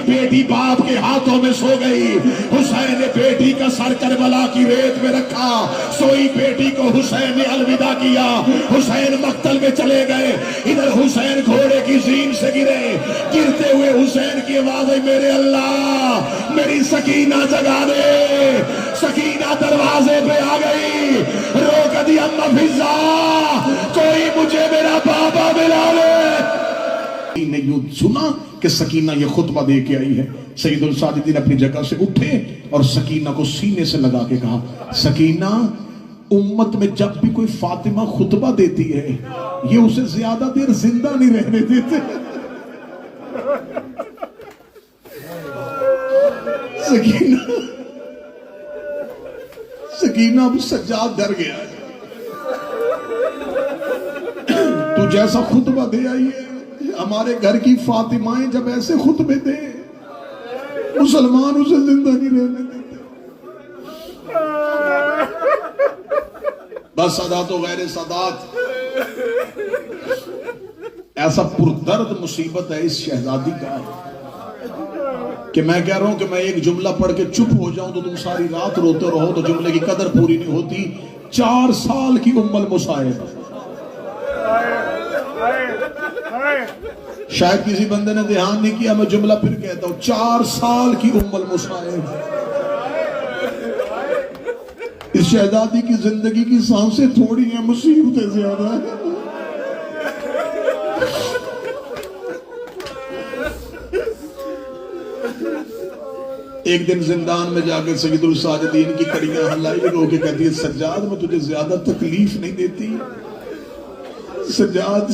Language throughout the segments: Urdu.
بیٹی باپ کے ہاتھوں میں سو گئی، حسین نے بیٹی کا سر کربلا کی ریت میں رکھا، سوئی بیٹی کو حسین نے الوداع کیا، حسین مقتل میں چلے گئے، ادھر حسین گھوڑے کی زین سے گرے، گرتے ہوئے حسین کی آواز ہے میرے اللہ میری سکینہ جگا دے، سکینہ دروازے پہ آ گئی، روک دی اما فضا کوئی مجھے میرا بابا ملا لے۔ نے یوں سنا کہ سکینہ یہ خطبہ دے کے آئی ہے، سید الساجدین اپنی جگہ سے اٹھے اور سکینہ کو سینے سے لگا کے کہا سکینہ امت میں جب بھی کوئی فاطمہ خطبہ دیتی ہے یہ اسے زیادہ دیر زندہ نہیں رہنے دیتے۔ سکینہ اب سجاد ڈر گیا ہے، تو جیسا خطبہ دے آئی ہے، ہمارے گھر کی فاطمائیں جب ایسے خطبے دے مسلمان اسے زندہ نہیں رہنے دیتے۔ بس سادات و غیر سادات، ایسا پردرد مصیبت ہے اس شہزادی کا کہ میں کہہ رہا ہوں کہ میں ایک جملہ پڑھ کے چپ ہو جاؤں تو تم ساری رات روتے رہو تو جملے کی قدر پوری نہیں ہوتی۔ 4 سال کی ام المصائب، شاید کسی بندے نے دھیان نہیں کیا، میں جملہ پھر کہتا ہوں، 4 سال کی ام المصائب، اس شہزادی کی زندگی کی سانسیں تھوڑی ہیں، مصیبتیں زیادہ ہیں۔ ایک دن زندان میں جا کے سید الساجدین کی کڑیاں ہلائی رو کے کہتی ہے سجاد میں تجھے زیادہ تکلیف نہیں دیتی، سجاد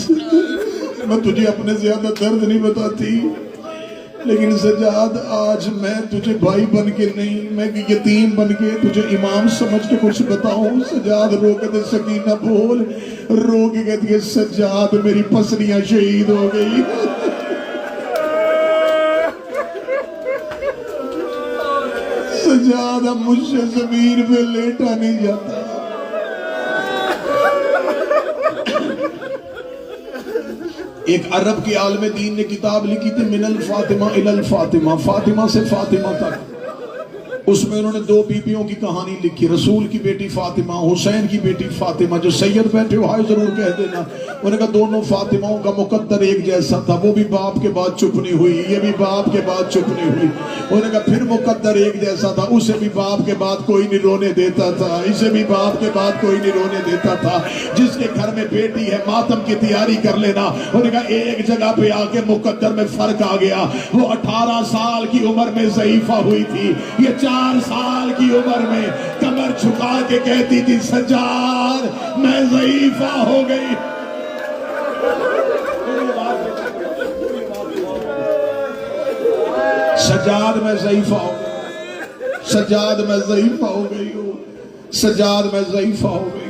میں تجھے اپنے زیادہ درد نہیں بتاتی، لیکن سجاد آج میں تجھے بھائی بن کے نہیں، میں یتیم بن کے تجھے امام سمجھ کے کچھ بتاؤں۔ سجاد رو کے دے سکینہ بول، رو کے کہتی ہے سجاد میری پسلیاں شہید ہو گئی۔ سجاد اب مجھ سے زمین پہ لیٹا نہیں جاتا۔ ایک عرب کے عالم دین نے کتاب لکھی تھی من الفاطمہ الی الفاطمہ، فاطمہ سے فاطمہ تک، اس میں انہوں نے 2 بیبیوں کی کہانی لکھی، رسول کی بیٹی فاطمہ، حسین کی بیٹی فاطمہ۔ جو سید بیٹھے ہو ہائے ضرور کہہ دینا، انہوں نے کہا دونوں فاطمہوں کا مقدر ایک جیسا تھا، وہ بھی باپ کے بعد چپ نہیں ہوئی، یہ بھی باپ کے بعد چپ نہیں ہوئی۔ انہوں نے کہا پھر مقدر ایک جیسا تھا، اسے بھی باپ کے بعد کوئی نہیں رونے دیتا تھا، اسے بھی باپ کے بعد کوئی نہیں رونے دیتا تھا۔ جس کے گھر میں بیٹی ہے ماتم کی تیاری کر لینا۔ انہوں نے کہا ایک جگہ پہ آ کے مقدر میں فرق آ گیا، وہ 18 سال کی عمر میں ضعیفہ ہوئی تھی، یہ 4 سال کی عمر میں کمر چھکا کے کہتی تھی سجاد میں ضعیفہ ہو گئی۔ سجاد میں ضعیفہ ہو گئی، سجاد میں ضعیفہ ہو گئی ہوں، سجاد میں ضعیفہ ہو گئی ہوں۔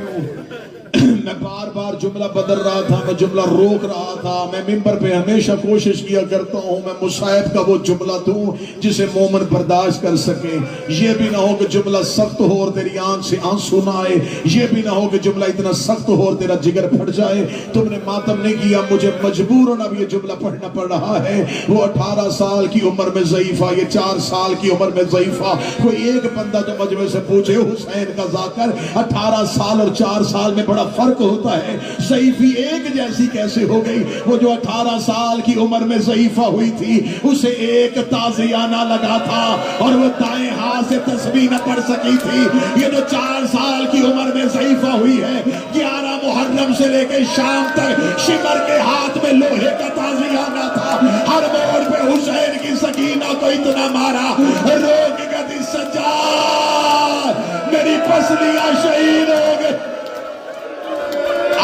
میں بار بار جملہ بدل رہا تھا، میں جملہ روک رہا تھا، میں منبر پہ ہمیشہ کوشش کیا کرتا ہوں میں مصائب کا وہ جملہ دوں جسے مومن برداشت کر سکے۔ یہ بھی نہ ہو کہ جملہ سخت ہو اور تیری آنکھ سے آنسو نہ آئے، یہ بھی نہ ہو کہ جملہ اتنا سخت ہو اور تیرا جگر پھٹ جائے۔ تم نے ماتم نہیں کیا، مجھے مجبوراً اب یہ جملہ پڑھنا پڑ رہا ہے۔ وہ 18 سال کی عمر میں ضعیفہ، یہ 4 سال کی عمر میں ضعیفہ۔ کوئی ایک بندہ تو مجمع سے پوچھے حسین کا ذاکر 18 سال اور 4 سال میں بڑا فرق ہوتا ہے، ضعیفی ایک جیسی کیسے ہو گئی؟ وہ جو 18 سال کی عمر میں ضعیفہ ہوئی تھی اسے ایک تعزیہ نہ لگا تھا اور وہ دائیں ہاتھ سے تسبیح نہ پڑھ سکی تھی۔ یہ جو 4 سال کی عمر میں ضعیفہ ہوئی ہے، 11 محرم سے لے کے شام تک شمر کے ہاتھ میں لوہے کا تعزیہ نہ تھا۔ ہر موڑ پہ حسین کی سکینہ کو اتنا مارا، رو کے کہتی سجاد میری پسلیاں شہید ہو گئے۔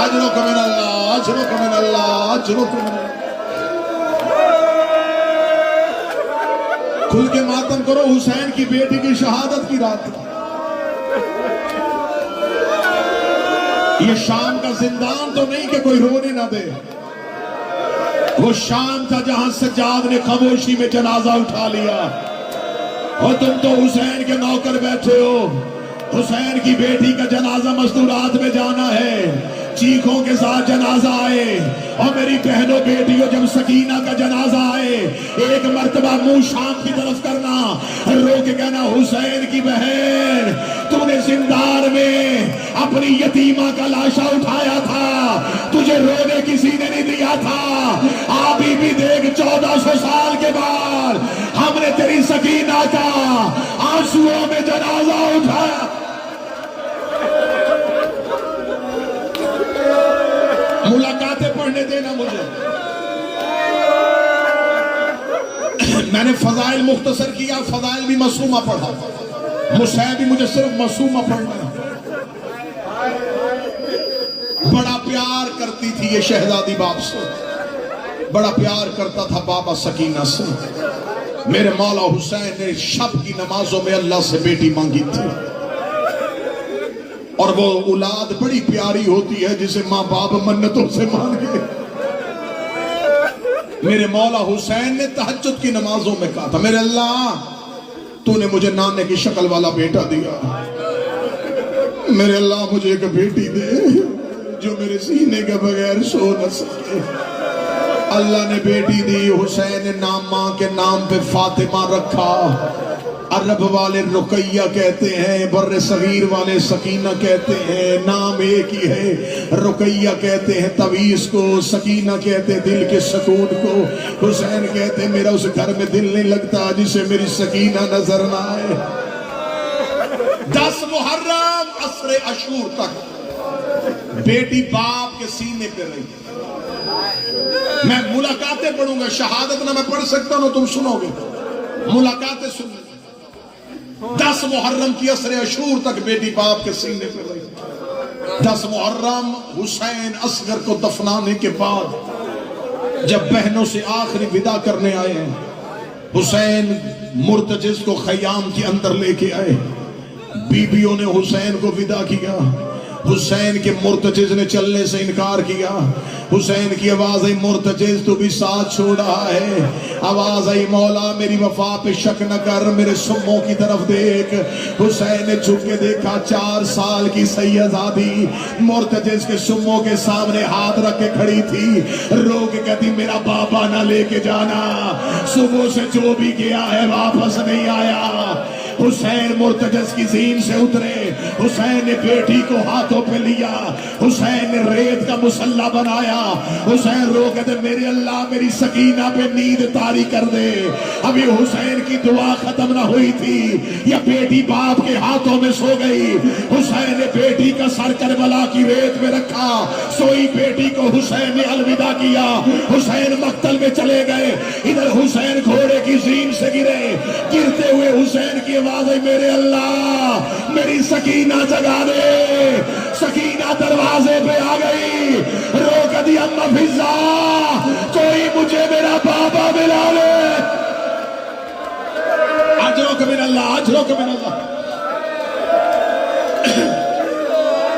اجرک من اللہ، اجرک من اللہ، اجرک من اللہ۔ کھل کے ماتم کرو، حسین کی بیٹی کی شہادت کی رات۔ یہ شام کا زندان تو نہیں کہ کوئی رونے نہ دے، وہ شام تھا جہاں سجاد نے خاموشی میں جنازہ اٹھا لیا۔ اور تم تو حسین کے نوکر بیٹھے ہو، حسین کی بیٹی کا جنازہ مستورات میں جانا ہے، چیخوں کے ساتھ جنازہ آئے، اور میری بہنوں بیٹیوں جب سکینہ کا جنازہ آئے ایک مرتبہ منہ شام کی طرف کرنا، رو کے کہنا حسین کی بہن تو نے زندان میں اپنی یتیمہ کا لاشا اٹھایا تھا، تجھے رونے کسی نے نہیں دیا تھا، ابھی بھی دیکھ 1400 سال کے بعد ہم نے تیری سکینہ کا آنسوؤں میں جنازہ اٹھایا۔ ملاقاتیں پڑھنے دینا مجھے، میں نے فضائل مختصر کیا، فضائل بھی معصومہ پڑھا، مصحف بھی مجھے صرف معصومہ پڑھنا ہے۔ بڑا پیار کرتی تھی یہ شہزادی باپ سے، بڑا پیار کرتا تھا بابا سکینہ سے۔ میرے مولا حسین نے شب کی نمازوں میں اللہ سے بیٹی مانگی تھی، اور وہ اولاد بڑی پیاری ہوتی ہے جسے ماں باپ منتوں سے مانگے۔ میرے مولا حسین نے تہجد کی نمازوں میں کہا تھا، میرے اللہ تو نے مجھے نانے کی شکل والا بیٹا دیا، میرے اللہ مجھے ایک بیٹی دے جو میرے سینے کے بغیر سو نہ سکے۔ اللہ نے بیٹی دی، حسین نے نام ماں کے نام پہ فاطمہ رکھا۔ عرب والے رقیہ کہتے ہیں، بر صغیر والے سکینہ کہتے ہیں، نام ایک ہی ہے۔ رقیہ کہتے ہیں تویس کو، سکینہ کہتے ہیں دل کے سکون کو، حسین کہتے ہیں میرا اس گھر میں دل نہیں لگتا جسے میری سکینہ نظر نہ آئے۔ 10 محرم عصر عاشور تک بیٹی باپ کے سینے پہ رہی۔ میں ملاقاتیں پڑھوں گا، شہادت نہ میں پڑھ سکتا ہوں تم سنو گے، ملاقاتیں سن لیں۔ 10 محرم کی عصر عاشور تک بیٹی باپ کے سینے پہ رہی۔ 10 محرم حسین اصغر کو دفنانے کے بعد جب بہنوں سے آخری ودا کرنے آئے ہیں، حسین مرتجز کو خیام کے اندر لے کے آئے، بیویوں نے حسین کو ودا کیا، حسین کے مرتجز نے چلنے سے انکار کیا۔ حسین کی آواز آئی مرتجز تو بھی ساتھ چھوڑ رہا ہے، آواز آئی مولا میری وفا پہ شک نہ کر، میرے سموں کی طرف دیکھ۔ حسین نے جھک کے دیکھا، 4 سال کی سیدزادی مرتجز کے سموں کے سامنے ہاتھ رکھ کے کھڑی تھی، رو کے کہتی میرا بابا نہ لے کے جانا، صبح سے جو بھی گیا ہے واپس نہیں آیا۔ حسین مرتجز کی زین سے اترے، حسین نے بیٹی کو ہاتھوں پہ لیا، حسین نے ریت کا مسلح بنایا، حسین رو کہتے میرے اللہ میری سکینہ پہ نیند طاری کر دے۔ ابھی حسین کی دعا ختم نہ ہوئی تھی یا بیٹی باپ کے ہاتھوں میں سو گئی۔ حسین نے بیٹی کا سر کربلا کی ریت میں رکھا، سوئی بیٹی کو حسین نے الوداع کیا۔ حسین مقتل میں چلے گئے، ادھر حسین گھوڑے کی زین سے گرے، گرتے ہوئے حسین کی آواز ہے میرے اللہ میری سکینہ جگا دے۔ سکینہ دروازے پہ آ گئی، رو کر دی اما فضا کوئی مجھے میرا بابا ملا لے۔ اجرک من اللہ، اجرک من اللہ۔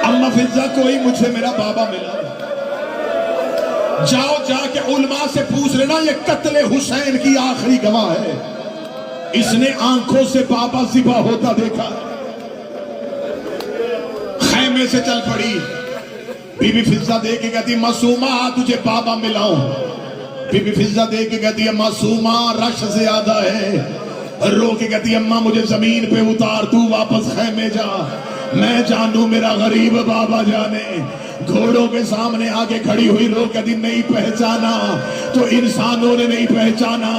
اما فضا کوئی مجھے میرا بابا ملا لے۔ جاؤ جا کے علماء سے پوچھ لینا یہ قتل حسین کی آخری گواہ ہے، اس نے آنکھوں سے بابا ذبح ہوتا دیکھا۔ خیمے سے چل پڑی، بی بی فضا دیکھ کے کہتی معصومہ تجھے بابا ملاؤں۔ بی بی فضا دیکھ کے کہتی ہے معصومہ رش زیادہ ہے، رو کے کہتی اماں مجھے زمین پہ اتار، تو واپس خیمے جا، میں جانوں میرا غریب بابا جانے۔ گھوڑوں کے سامنے آگے کھڑی ہوئی رو کہتی نہیں پہچانا تو انسانوں نے نہیں پہچانا،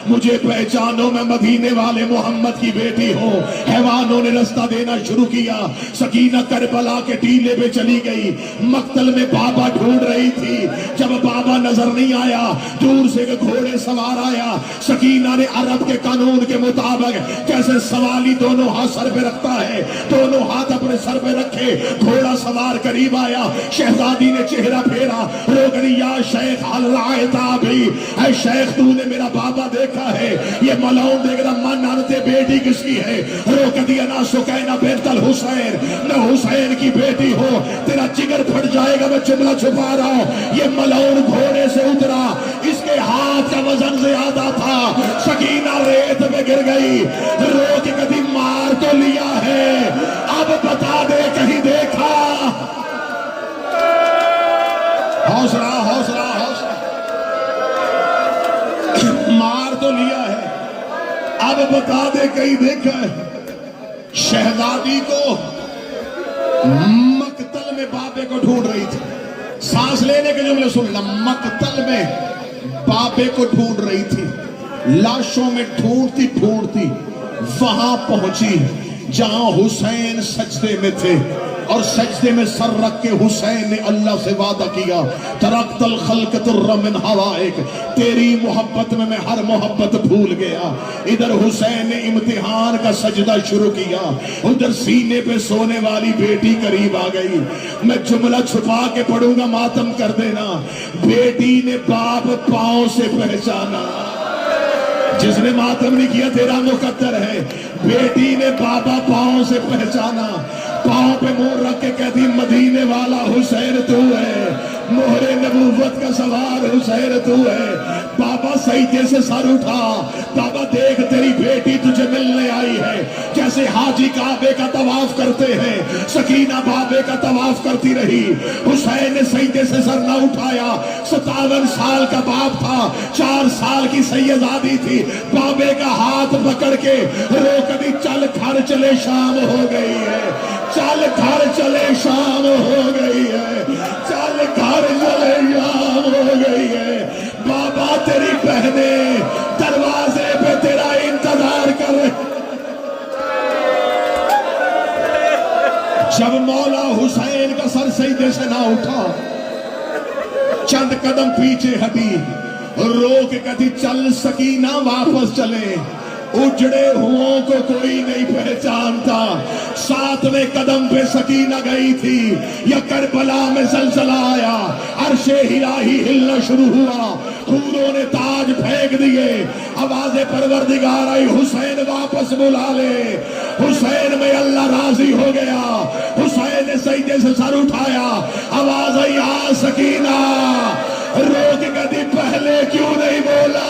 مجھے پہچانو میں مدینے والے محمد کی بیٹی ہوں۔ حیوانوں نے رستہ دینا شروع کیا، سکینہ کربلا کے ٹیلے پہ چلی گئی، مقتل میں بابا ڈھونڈ رہی تھی، جب بابا نظر نہیں آیا دور سے گھوڑے سوار آیا۔ سکینہ نے عرب کے قانون کے مطابق جیسے سوالی دونوں ہاتھ سر پہ رکھتا ہے، دونوں ہاتھ اپنے سر پہ رکھے، گھوڑا سوار قریب آیا، شہزادی نے چہرہ پھیرا، رو گئی یا شیخ حل رائتا بھی، اے شیخ تو نے میرا بابا دیکھا ہے؟ یہ ملعون دیکھ رہا من آنتے بیٹی کس کی ہے؟ رو کہتی انا سکینہ بنت الحسین، میں حسین کی بیٹی ہوں، تیرا جگر پھٹ جائے گا میں جملہ چھپا رہا ہوں۔ یہ ملعون گھوڑے سے اترا، اس کے ہاتھ کا وزن زیادہ تھا، سکینہ ریت پہ گر گئی، رو کے کہتی مار تو لیا ہے اب بتا دے کہیں دیکھا؟ حوصلہ حوصلہ حوصلہ، مار تو لیا ہے، اب بتا دے کہیں دیکھا ہے شہزادی کو مقتل میں بابے کو ڈھونڈ رہی تھی. سانس لینے کے جملے سننا، مقتل میں بابے کو ڈھونڈ رہی تھی، لاشوں میں ڈھونڈتی ڈھونڈتی وہاں پہنچی جہاں حسین سجدے میں تھے، اور سجدے میں سر رکھ کے حسین نے اللہ سے وعدہ کیا، ترکت الخلق تر من ہوائک، تیری محبت میں ہر محبت بھول گیا. ادھر حسین نے امتحان کا سجدہ شروع کیا، ادھر سینے پہ سونے والی بیٹی قریب آ گئی. میں جملہ چھپا کے پڑھوں گا، ماتم کر دینا. بیٹی نے باپ پاؤں سے پہچانا، جس نے ماتم نہیں کیا تیرا مقدر ہے. بیٹی نے بابا پاؤں سے پہچانا، پاؤں پہ مور رکھ کے کہتی مدینے والا حسین تو ہے، مہر نبوت کا سوار حسین تو ہے. بابا سجدے سے سر اٹھا، بابا دیکھ تیری بیٹی تجھے ملنے آئی ہے. جیسے حاجی کعبے کا طواف کرتے ہیں، سکینہ بابے کا طواف کرتی رہی. حسین نے سجدے سے سر نہ اٹھایا. 57 سال کا باپ تھا، 4 سال کی سیدزادی تھی. بابے کا ہاتھ پکڑ کے روک دی، چل گھر چلے شام ہو گئی ہے، چل گھر چلے شام ہو گئی ہے، چل گھر چلے شام ہو گئی ہے. بابا تیری بہنیں دروازے پہ تیرا انتظار کر رہے. جب مولا حسین کا سر سجدے سے نہ اٹھا، چند قدم پیچھے ہٹی، رو کے کہتی چل سکینہ واپس چلے. اجڑے ہوں کو کوئی نہیں پہچانتا. 7ویں قدم پہ سکینہ گئی تھی، یا کربلا میں زلزلہ آیا، عرش الہی ہلنا شروع ہوا، حوروں نے تاج پھینک دیے. آواز پروردگار آئی، حسین واپس بلا لے. حسین میں اللہ راضی ہو گیا. حسین نے سجدے سے سر اٹھایا، آواز آئی آ سکینہ. رو کے کہتی پہلے کیوں نہیں بولا.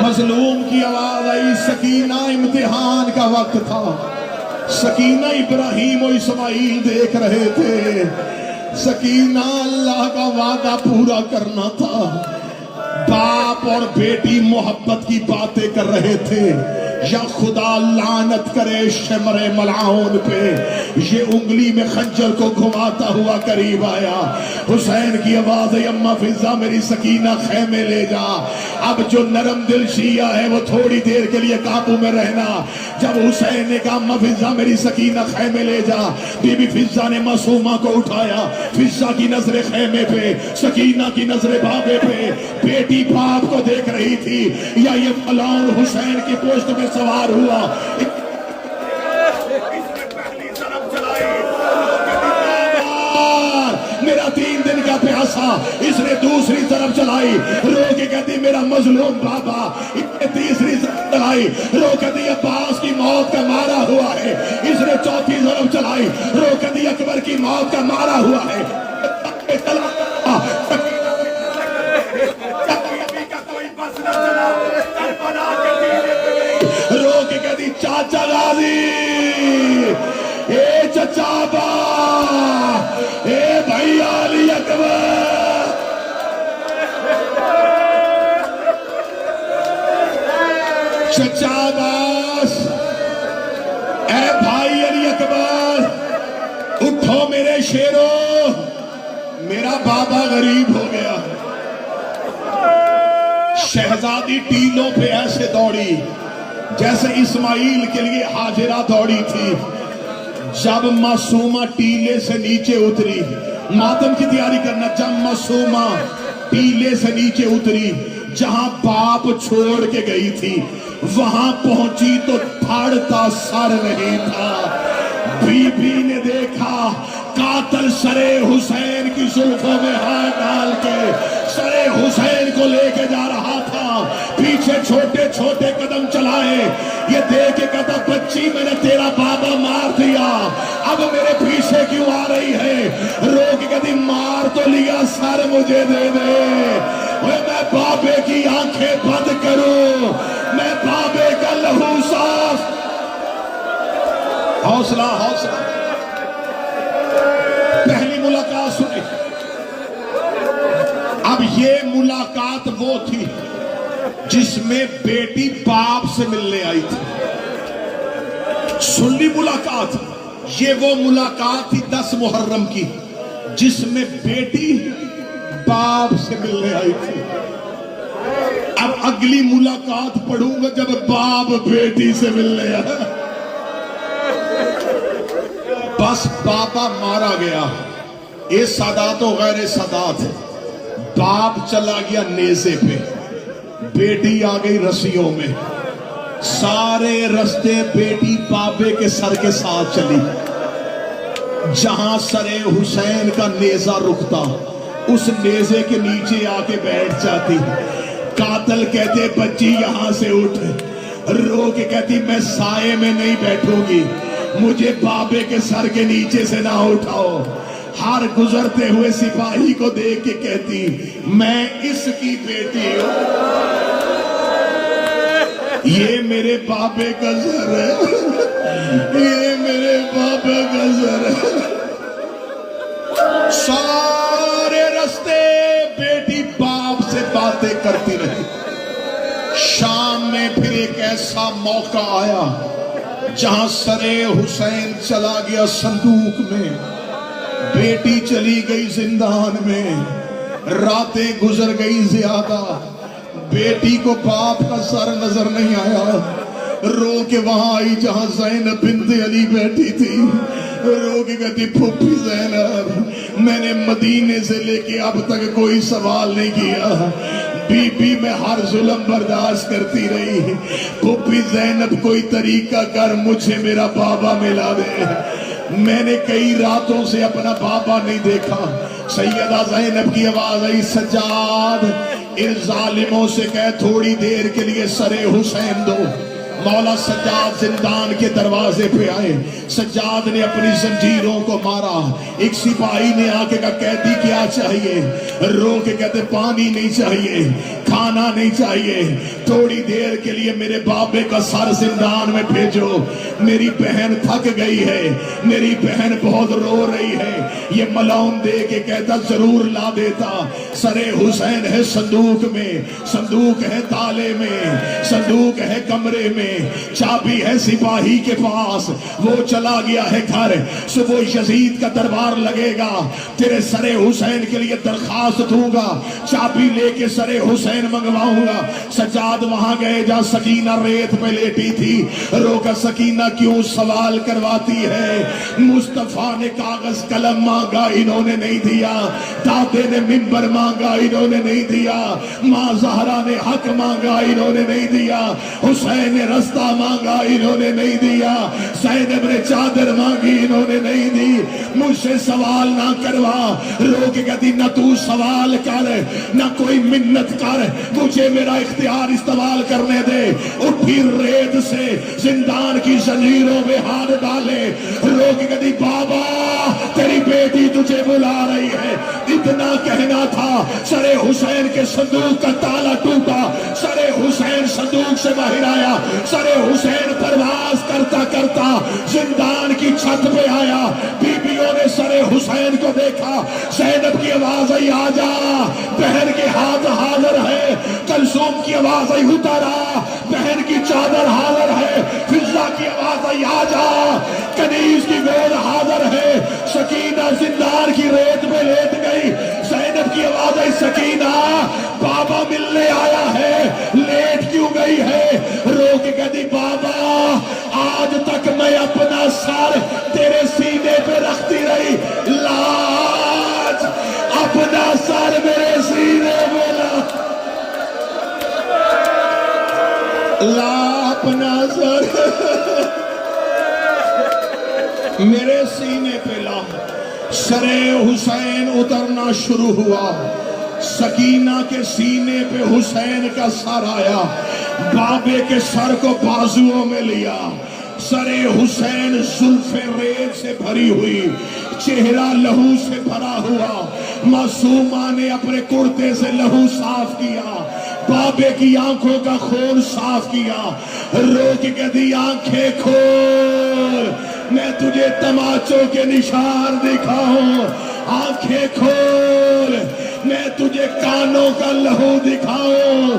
مظلوم کی آواز آئی، سکینہ امتحان کا وقت تھا. سکینہ ابراہیم و اسماعیل دیکھ رہے تھے. سکینہ اللہ کا وعدہ پورا کرنا تھا. باپ اور بیٹی محبت کی باتیں کر رہے تھے. یا خدا لعنت کرے شمر ملعون پہ، یہ انگلی میں خنجر کو گھماتا ہوا قریب آیا. حسین کی آواز ہے، اماں فضہ میری سکینہ خیمے لے جا. اب جو نرم دل شیعہ ہے وہ تھوڑی دیر کے لیے قابو میں رہنا. جب حسین نے کہا اماں فضہ میری سکینہ خیمے لے جا، بی بی فضہ نے معصومہ کو اٹھایا. فضہ کی نظر خیمے پہ، سکینہ کی نظر بابے پہ. بیٹی باپ کو دیکھ رہی تھی، یا یہ فلان حسین کی پوشت میں سوار ہوا. میرا 3 دن کا پیاسا، اس نے دوسری طرف چلائی، رو کے کہتی میرا مظلوم بابا. اس نے تیسری طرف چلائی، رو کے کہتی عباس کی موت کا مارا ہوا ہے. اس نے چوتھی طرف چلائی، رو کے کہتی اکبر کی موت کا مارا ہوا ہے. رو کے کہتی چاچا غازی، اے چچا با، اے بھائی علی اکبر. چچا عباس، اے بھائی علی اکبر، اٹھو میرے شیرو، میرا بابا غریب ہو گیا. شہزادی ٹیلوں پہ ایسے دوڑی جیسے اسماعیل کے لیے ہاجرہ دوڑی تھی. جب معصومہ ٹیلے سے نیچے اتری، ماتم کی تیاری کرنا، جب معصومہ ٹیلے سے نیچے اتری، جہاں باپ چھوڑ کے گئی تھی وہاں پہنچی تو دھڑتا سر نہیں تھا. بی بی نے دیکھا قاتل سرے حسین کی زلفوں میں ہاتھ ڈال کے سرے حسین کو لے کے جا رہا تھا. پیچھے چھوٹے چھوٹے قدم چلائے، یہ دیکھ کے کہتا بچی میں نے تیرا بابا مار دیا، اب میرے پیچھے کیوں آ رہی ہے. رو کے کہتی مار تو لیا، سر مجھے دے دے. میں بابے کی آنکھیں بند کروں، میں بابے کا لہو صاف. حوصلہ حوصلہ. جس میں بیٹی باپ سے ملنے آئی تھی. سن لی ملاقات. یہ وہ ملاقات تھی 10 محرم کی جس میں بیٹی باپ سے ملنے آئی تھی. اب اگلی ملاقات پڑھوں گا جب باپ بیٹی سے ملنے آیا. بس بابا مارا گیا. یہ سادات و غیر سادات ہے. باپ چلا گیا نیزے پہ, بیٹی آ گئی رسیوں میں. سارے رستے بیٹی بابے کے سر کے ساتھ چلی. جہاں سر حسین کا نیزہ رکتا اس نیزے کے نیچے آ کے بیٹھ جاتی. قاتل کہتے بچی یہاں سے اٹھ. رو کے کہتی میں سائے میں نہیں بیٹھوں گی, مجھے بابے کے سر کے نیچے سے نہ اٹھاؤ. ہر گزرتے ہوئے سپاہی کو دیکھ کے کہتی میں اس کی بیٹی ہوں, یہ میرے بابے کا سر ہے, یہ میرے بابے کا سر ہے. سارے رستے بیٹی باپ سے باتیں کرتی رہی. شام میں پھر ایک ایسا موقع آیا جہاں سر حسین چلا گیا صندوق میں, بیٹی چلی گئی زندان میں. راتیں گزر گئی زیادہ, بیٹی کو باپ کا سر نظر نہیں آیا. رو کے وہاں آئی جہاں زینب بنت علی بیٹھی تھی. رو کے کہتی پھوپھی زینب میں نے مدینے سے لے کے اب تک کوئی سوال نہیں کیا, بی بی میں ہر ظلم برداشت کرتی رہی. پھوپھی زینب کوئی طریقہ کر مجھے میرا بابا ملا دے, میں نے کئی راتوں سے اپنا بابا نہیں دیکھا. سیدہ زینب کی آواز آئی سجاد ان ظالموں سے کہہ تھوڑی دیر کے لیے سر حسین دو. مولا سجاد زندان کے دروازے پہ آئے. سجاد نے اپنی زنجیروں کو مارا. ایک سپاہی نے آ کے کہا قیدی کیا چاہیے؟ رو کے کہتے پانی نہیں چاہیے, کھانا نہیں چاہیے, تھوڑی دیر کے لیے میرے بابے کا سر زندان میں بھیجو. میری بہن تھک گئی ہے, میری بہن بہت رو رہی ہے. یہ ملون دے کے کہتا ضرور لا دیتا. سر حسین ہے صندوق میں, صندوق ہے تالے میں, صندوق ہے کمرے میں, چابی ہے سپاہی کے پاس. وہ چلا گیا ہے گھر. صبح یزید کا دربار لگے گا, تیرے سر حسین کے لیے درخواست دوں گا, چابی لے کے سر حسین منگواؤں گا. سجاد وہاں گئے جہاں سکینہ ریت پہ لیٹی تھی. روکا سکینہ کیوں سوال کرواتی ہے؟ مصطفیٰ نے کاغذ قلم مانگا انہوں نے نہیں دیا, دادے نے منبر مانگا انہوں نے نہیں دیا, ماں زہرا نے حق مانگا انہوں نے نہیں دیا, حسین نے رستہ مانگا انہوں نے نہیں دیا, زینب نے چادر مانگی انہوں نے نہیں دی. مجھ سے سوال نہ کروا. رو کے کہتی نہ تو سوال کر نہ کوئی منت کر, مجھے میرا اختیار استعمال کرنے دے. اٹھی ریت سے زندان کی زنجیروں میں ہاتھ ڈالے. رو کے کہتی بابا تیری بیٹی تجھے بلا رہی ہے. اتنا کہنا تھا سر حسین کے صندوق کا تالا ٹوٹا. سر حسین صندوق سے باہر آیا. سر حسین پرواز کرتا کرتا زندان کی چھت پہ آیا. بیویوں نے سر حسین کو دیکھا. زینب کی آواز آئی آجا, بہن کے ہاتھ حاضر ہے. کلثوم کی آواز آئی اترا, بہن کی چادر حاضر ہے. فضا کی آواز آئی آجا, کنیز کی گود حاضر ہے. سکینہ زندان کی ریت میں لیٹ گئی. زینب کی آواز آئی سکینہ بابا ملنے آیا ہے, لیٹ کیوں گئی ہے؟ رو کے کہتی بابا آج تک میں اپنا سر تیرے سینے پہ رکھتی رہی, لاج اپنا سر میرے سینے پہ لا اپنا سر میرے سینے پہ لا. سر حسین اترنا شروع ہوا. سکینہ کے سینے پہ حسین کا سر آیا. بابے کے سر کو بازوؤں میں لیا. سر حسین زلف ریت سے بھری ہوئی, چہرہ لہو سے بھرا ہوا. معصومہ نے اپنے کرتے سے لہو صاف کیا, بابے کی آنکھوں کا خون صاف کیا. رو کے کہتی آنکھیں کھول میں تجھے تماچوں کے نشان دکھاؤں. آنکھیں کھول میں تجھے کانوں کا لہو دکھاؤں.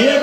1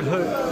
Hey.